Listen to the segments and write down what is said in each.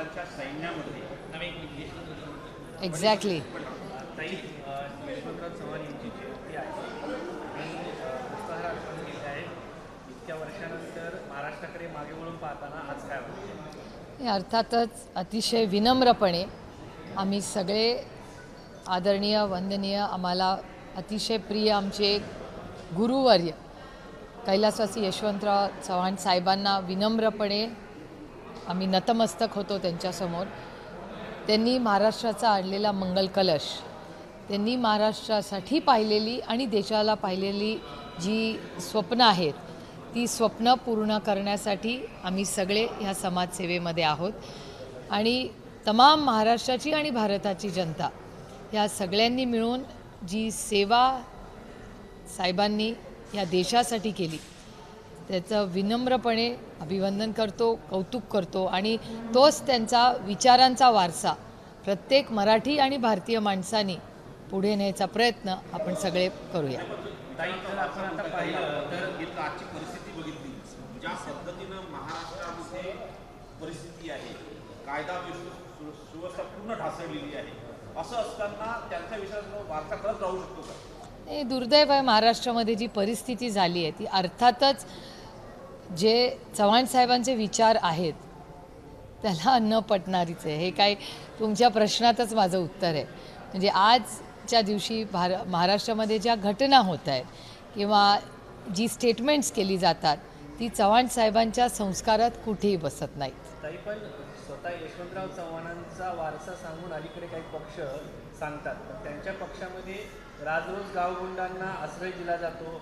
चव्हाणांच्या सैन्यामध्ये एक्झॅक्टली ताई यशवंतराव चव्हाण यांची जयंती आहे आणि पुष्पहार अर्पण केले आहे. इतक्या वर्षानंतर महाराष्ट्राकडे मागे वळून पाहताना आज काय वाटतं? अर्थातच अतिशय विनम्रपणे आम्ही सगळे आदरणीय वंदनीय आम्हाला अतिशय प्रिय आमचे गुरुवर्य कैलासवासी यशवंतराव चव्हाण साहेबांना विनम्रपणे आम्ही नतमस्तक होतो त्यांच्यासमोर. त्यांनी महाराष्ट्राचा आणलेला मंगल कलश, त्यांनी महाराष्ट्रासाठी पाहिलेली आणि देशाला पाहिलेली जी स्वप्न आहेत ती स्वप्न पूर्ण करण्यासाठी आम्ही सगळे ह्या समाजसेवेमध्ये आहोत. आणि तमाम महाराष्ट्राची आणि भारताची जनता या सगळ्यांनी मिळून जी सेवा साहेबांनी या देशासाठी केली त्याचं विनम्रपणे अभिवंदन करतो, कौतुक करतो. आणि तोच त्यांचा विचारांचा वारसा प्रत्येक मराठी आणि भारतीय माणसांनी पुढे न्यायचा प्रयत्न आपण सगळे करूया. ताई, जर आपण आता पाहिलं तर आजची परिस्थिती बघितली, ज्या पद्धतीनं महाराष्ट्रामध्ये परिस्थिती आहे, कायदा सुव्यवस्था पूर्ण ढासळलेली आहे, असं असताना त्यांच्या विषयाचा वारसा करत राहू शकतो का? हे दुर्दैव आहे. महाराष्ट्रामध्ये जी परिस्थिती झाली आहे ती अर्थातच जे चव्हाण साहेबांचे विचार आहेत त्याला न पटणारीच आहे. हे काय तुमच्या प्रश्नातच माझं उत्तर आहे. म्हणजे आजच्या दिवशी महाराष्ट्रामध्ये ज्या घटना होत आहेत किंवा जी स्टेटमेंट्स केली जातात ती चव्हाण साहेबांच्या संस्कारात कुठेही बसत नाहीत. ताई, पण स्वतः यशवंतराव चव्हाणांचा वारसा सांगून अलीकडे काही पक्ष सांगतात, पण त्यांच्या पक्षामध्ये राजरोज गावगुंडांना आश्रय दिला जातो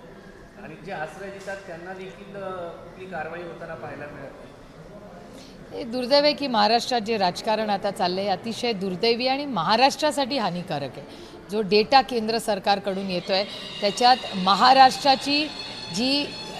आणि जे आश्रय देतात त्यांना देखील कुठली कारवाई होताना पाहायला मिळत नाही. हे दुर्दैव आहे की महाराष्ट्रात जे राजकारण आता चाललं आहे अतिशय दुर्दैवी आणि महाराष्ट्रासाठी हानिकारक आहे. जो डेटा केंद्र सरकारकडून येतो आहे त्याच्यात महाराष्ट्राची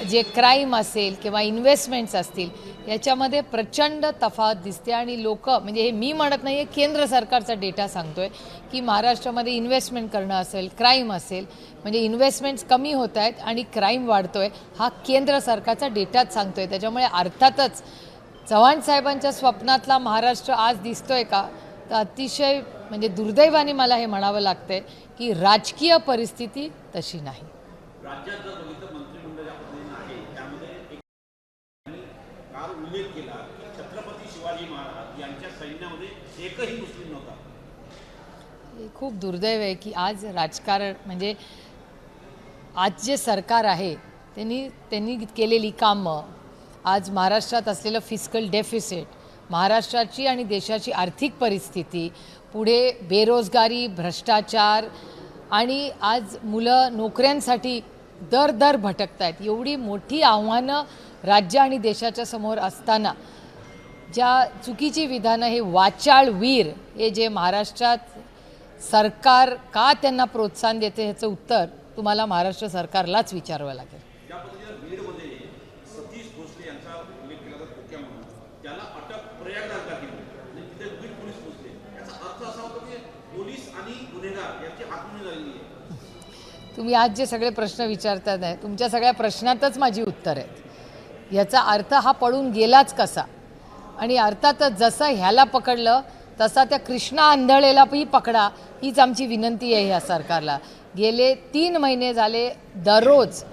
जे क्राईम असेल किंवा इन्व्हेस्टमेंट्स असतील याच्यामध्ये प्रचंड तफावत दिसते. आणि लोक, म्हणजे हे मी म्हणत नाही आहे, केंद्र सरकारचा डेटा सांगतो आहे की महाराष्ट्रामध्ये इन्व्हेस्टमेंट करणं असेल, क्राईम असेल, म्हणजे इन्व्हेस्टमेंट्स कमी होत आहेत आणि क्राईम वाढतो आहे, हा केंद्र सरकारचा डेटाच सांगतो आहे. त्याच्यामुळे अर्थातच चव्हाण साहेबांच्या स्वप्नातला महाराष्ट्र आज दिसतोय का, तर अतिशय म्हणजे दुर्दैवाने मला हे म्हणावं लागतंय की राजकीय परिस्थिती तशी नाही. राज्यात जर बघितलं मंत्रिमंडळ ज्या पद्धतीनं आहे त्यामध्ये काल उल्लेख केला की छत्रपती शिवाजी महाराज यांच्या सैन्यामध्ये एकही मुस्लिम नव्हता. हे खूप दुर्दैव आहे की आज राजकारण, म्हणजे आज जे सरकार आहे त्यांनी केलेली कामं, आज महाराष्ट्रात असलेलं फिस्कल डेफिसिट, महाराष्ट्राची आणि देशाची आर्थिक परिस्थिती, पुढे बेरोजगारी, भ्रष्टाचार, आणि आज मुलं नोकऱ्यांसाठी दर भटकत आहेत, एवढी मोठी आव्हानं राज्य आणि देशाच्या समोर असताना ज्या चुकीची विधानं, हे वाचाळ वीर, हे जे महाराष्ट्रात सरकार का त्यांना प्रोत्साहन देते ह्याचं उत्तर तुम्हाला महाराष्ट्र सरकारलाच विचारावं लागेल. ज्या पद्धतीनं बीडमध्ये सतीश भोसले यांचा उल्लेख केला जातो खोक्या म्हणून, त्याला अटक प्रयागराजला केली आणि तिथे बीड पोलीस पोहोचले. याचा अर्थ असा होतो की पोलीस आणि गुन्हेगार यांची हातमिळवणी झालेली आहे. तुम्ही आज जे सगळे प्रश्न विचारतात आहे तुमच्या सगळ्या प्रश्नातच माझी उत्तर आहेत. याचा अर्थ हा पळून गेलाच कसा, आणि अर्थातच जसं ह्याला पकडलं तसा त्या कृष्णा आंधळेलाही पकडा, हीच आमची विनंती आहे ह्या सरकारला. गेले 3 महिने झाले दररोज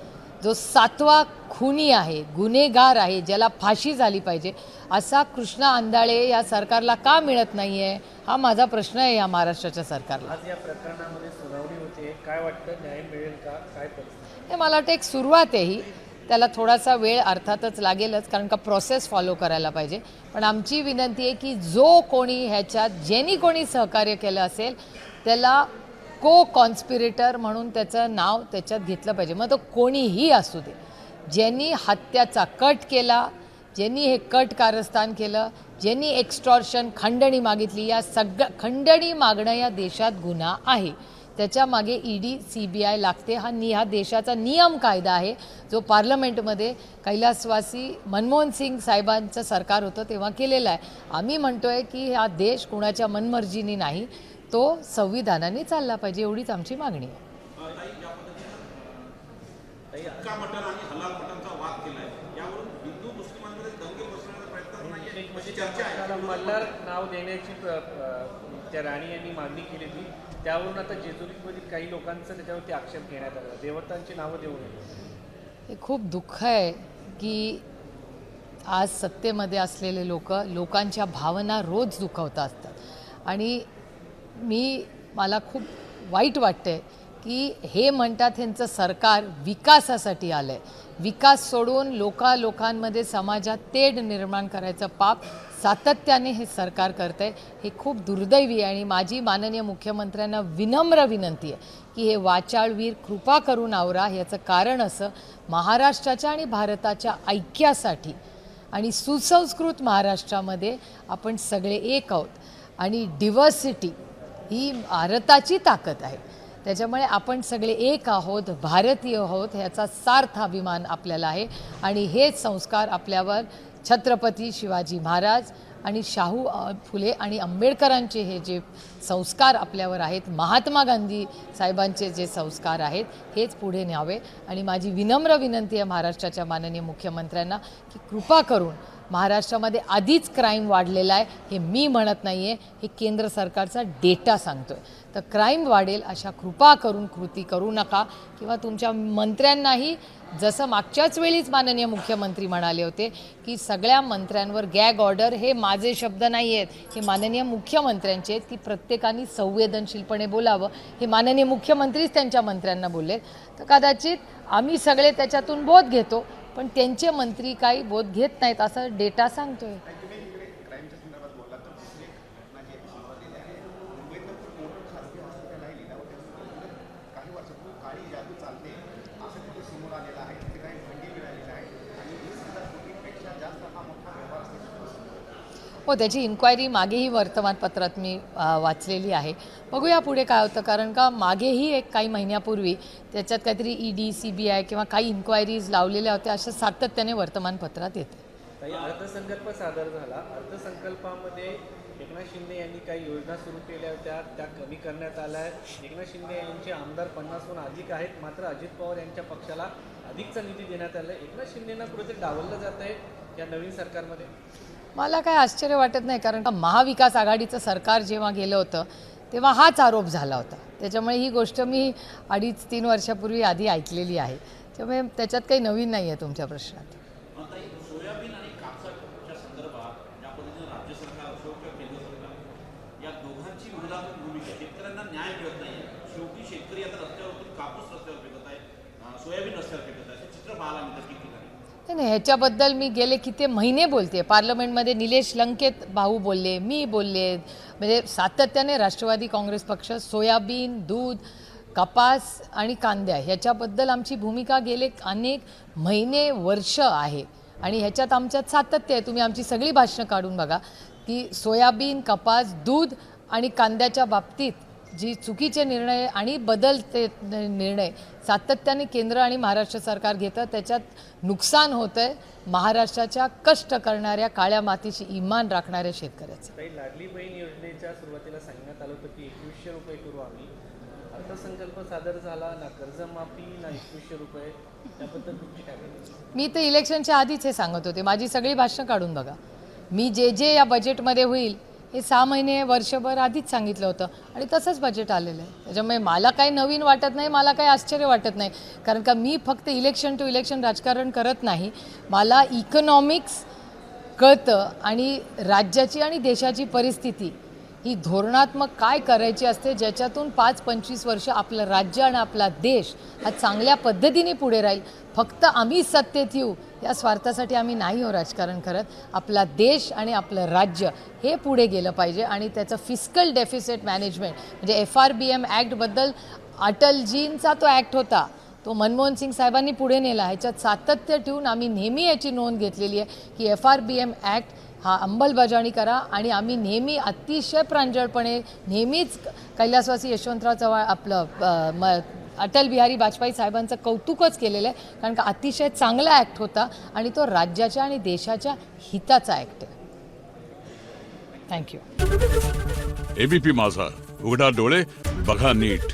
जो 7वा खुनी आहे, गुन्हेगार आहे, ज्याला फाशी झाली पाहिजे, असा कृष्णा आंधळे या सरकारला का मिळत नाही आहे, हा माझा प्रश्न आहे या महाराष्ट्राच्या सरकारला. आज या प्रकरणामध्ये सुनावणी होते, काय वाटतं, न्याय मिळेल का, काय परिस्थिती? हे मला वाटतं एक सुरुवात आहे ही, त्याला थोडासा वेळ अर्थातच लागेलच, कारण का प्रोसेस फॉलो करायला पाहिजे. पण आमची विनंती आहे की जो कोणी ह्याच्यात ज्यांनी कोणी सहकार्य केलं असेल त्याला कॉन्स्पिरेटर म्हणून त्याचं नाव त्याच्यात घेतलं पाहिजे. मग तो कोणीही असू दे, ज्यांनी हत्याचा कट केला, ज्यांनी हे कट कारस्थान केलं, ज्यांनी एक्स्टॉर्शन, खंडणी मागितली, या खंडणी मागणं या देशात गुन्हा आहे. त्याच्या मागे ED CBI लागते. हा देशाचा नियम कायदा आहे जो पार्लमेंटमध्ये कैलासवासी मनमोहन सिंग साहेबांचं सरकार होतं तेव्हा केलेला आहे. आम्ही म्हणतोय की हा देश कुणाच्या मनमर्जीने नाही, तो संविधानाने चालला पाहिजे, एवढीच आमची मागणी आहे. चर्चा आहे. त्याला मल्हार नाव देण्याची त्या राणी यांनी मागणी केली होती, त्यावरून आता जेजुरीमधील काही लोकांचा त्याच्यावरती आक्षेप घेण्यात आला, देवतांची नावं देऊ नये. हे खूप दुःख आहे की आज सत्तेमध्ये असलेले लोकांच्या भावना रोज दुखावत असतात आणि मला खूप वाईट वाटते की हे म्हणतात ह्यांचं सरकार विकासासाठी आलं आहे. विकास सोडून लोकांमध्ये समाजात तेढ निर्माण करायचं पाप सातत्याने हे सरकार करतं आहे. हे खूप दुर्दैवी आहे आणि माझी माननीय मुख्यमंत्र्यांना विनम्र विनंती आहे की हे वाचाळवीर कृपा करून आवरा. याचं कारण असं, महाराष्ट्राच्या आणि भारताच्या ऐक्यासाठी आणि सुसंस्कृत महाराष्ट्रामध्ये आपण सगळे एक आहोत आणि डिव्हर्सिटी ही भारताची ताकद आहे. त्याच्यामुळे आपण सगळे एक आहोत, भारतीय आहोत, ह्याचा सार्थ अभिमान आपल्याला आहे आणि हेच संस्कार आपल्यावर छत्रपती शिवाजी महाराज आणि शाहू फुले आणि आंबेडकरांचे हे जे संस्कार आपल्यावर आहेत, महात्मा गांधी साहेबांचे जे संस्कार आहेत, हेच पुढे न्यावे. आणि माझी विनम्र विनंती आहे महाराष्ट्राच्या माननीय मुख्यमंत्र्यांना की कृपा करून, महाराष्ट्रामध्ये आधीच क्राईम वाढलेला आहे, हे मी म्हणत नाही आहे, हे केंद्र सरकारचा डेटा सांगतो आहे. तर क्राईम वाढेल अशा कृपा करून कृती करू नका. किंवा तुमच्या मंत्र्यांनाही, जसं मागच्याच वेळीच माननीय मुख्यमंत्री म्हणाले होते की सगळ्या मंत्र्यांवर गॅग ऑर्डर, हे माझे शब्द नाही आहेत, हे माननीय मुख्यमंत्र्यांचे आहेत की प्रत्येकाने संवेदनशीलपणे बोलावं. हे माननीय मुख्यमंत्रीच त्यांच्या मंत्र्यांना बोललेत. तर कदाचित आम्ही सगळे त्याच्यातून बोध घेतो, पण त्यांचे मंत्री काही बोध घेत नाहीत असं डेटा सांगतोय. हो, त्याची इन्क्वायरी मागेही वर्तमानपत्रात मी वाचलेली आहे. बघूया पुढे काय होतं, कारण का मागेही काही महिन्यापूर्वी त्याच्यात काहीतरी ED, CBI किंवा काही इन्क्वायरीज लावलेल्या होत्या, असं सातत्याने वर्तमानपत्रात येते. अर्थसंकल्प सादर झाला, अर्थसंकल्पामध्ये एकनाथ शिंदे यांनी काही योजना सुरू केल्या होत्या, त्या कमी करण्यात आल्या आहेत. एकनाथ शिंदे यांचे आमदार 50हून अधिक आहेत, मात्र अजित पवार यांच्या पक्षाला अधिकचा निधी देण्यात आला आहे. एकनाथ शिंदेंना कुठेतरी डावललं जात आहे या नवीन सरकारमध्ये. मला काय आश्चर्य वाटत नाही, कारण का महाविकास आघाडीचं सरकार जेव्हा गेलं होतं तेव्हा हाच आरोप झाला होता. त्याच्यामुळे ही गोष्ट मी 2.5-3 वर्षापूर्वी आधी ऐकलेली आहे. त्यामुळे त्याच्यात काही नवीन नाही आहे तुमच्या प्रश्नात. सोयाबीन आणि कापसाच्या संदर्भात ज्या पद्धतीने राज्य सरकार असो किंवा केंद्र सरकार, या दोघांची विरोधात्मक भूमिका, शेतकऱ्यांना न्याय मिळत नाही. शेवटी शेतकरी आता रस्त्यावरतून कापूस रस्त्यावर फेकत आहे, सोयाबीन रस्त्यावर फेकत आहे, हे चित्र पाहायला मिळतं ठिकठिकाणी. नाही, ह्याच्याबद्दल मी गेले किती महिने बोलते. पार्लमेंटमध्ये निलेश लंकेत भाऊ बोलले, मी बोलले. म्हणजे सातत्याने राष्ट्रवादी काँग्रेस पक्ष सोयाबीन, दूध, कपास आणि कांद्या ह्याच्याबद्दल आमची भूमिका गेले अनेक महिने, वर्ष आहे आणि ह्याच्यात आमच्यात सातत्य आहे. तुम्ही आमची सगळी भाषणं काढून बघा की सोयाबीन, कपास, दूध आणि कांद्याच्या बाबतीत जी चुकीचे निर्णय आणि बदलते निर्णय सातत्याने केंद्र आणि महाराष्ट्र सरकार घेतं, त्याच्यात नुकसान होतं आहे महाराष्ट्राच्या कष्ट करणाऱ्या, काळ्या मातीची इमान राखणाऱ्या शेतकऱ्याचं. काही लाडली बहीण योजनेच्या सुरुवातीला सांगण्यात आलं होतं की 2100 रुपये करू आम्ही. अर्थसंकल्प सादर झाला, ना कर्जमाफी ना 2100 रुपये, त्याबद्दल तुमची काय म्हणणं? मी तर इलेक्शनच्या आधीच हे सांगत होते. माझी सगळी भाषणं काढून बघा. मी जे या बजेटमध्ये होईल हे 6 महिने, वर्षभर आधीच सांगितलं होतं आणि तसंच बजेट आलेलं आहे. त्याच्यामुळे मला काही नवीन वाटत नाही, मला काही आश्चर्य वाटत नाही, कारण का मी फक्त इलेक्शन टू इलेक्शन राजकारण करत नाही. मला इकॉनॉमिक्स कळतं आणि राज्याची आणि देशाची परिस्थिती ही धोरणात्मक काय करायची असते, ज्याच्यातून 5-25 वर्ष आपलं राज्य आणि आपला देश हा चांगल्या पद्धतीने पुढे राहील. फक्त आम्ही सत्तेत येऊ या स्वार्थासाठी आम्ही नाही हो राजकारण करत. आपला देश आणि आपलं राज्य हे पुढे गेलं पाहिजे आणि त्याचं फिस्कल डेफिसिट मॅनेजमेंट म्हणजे FRBM ॲक्टबद्दल, अटलजींचा तो ॲक्ट होता, तो मनमोहन सिंग साहेबांनी पुढे नेला. ह्याच्यात सातत्य ठेवून आम्ही नेहमी याची नोंद घेतलेली आहे की FRBM ॲक्ट हा अंमलबजावणी करा आणि आम्ही अतिशय प्रांजळपणे नेहमीच कैलासवासी यशवंतराव चव्हाण आपलं अटल बिहारी वाजपेयी साहेबांचं कौतुकच केलेलं आहे, कारण का अतिशय चांगला ॲक्ट होता आणि तो राज्याच्या आणि देशाच्या हिताचा ॲक्ट आहे. थँक्यू. ABP माझा, उघडा डोळे बघा नीट.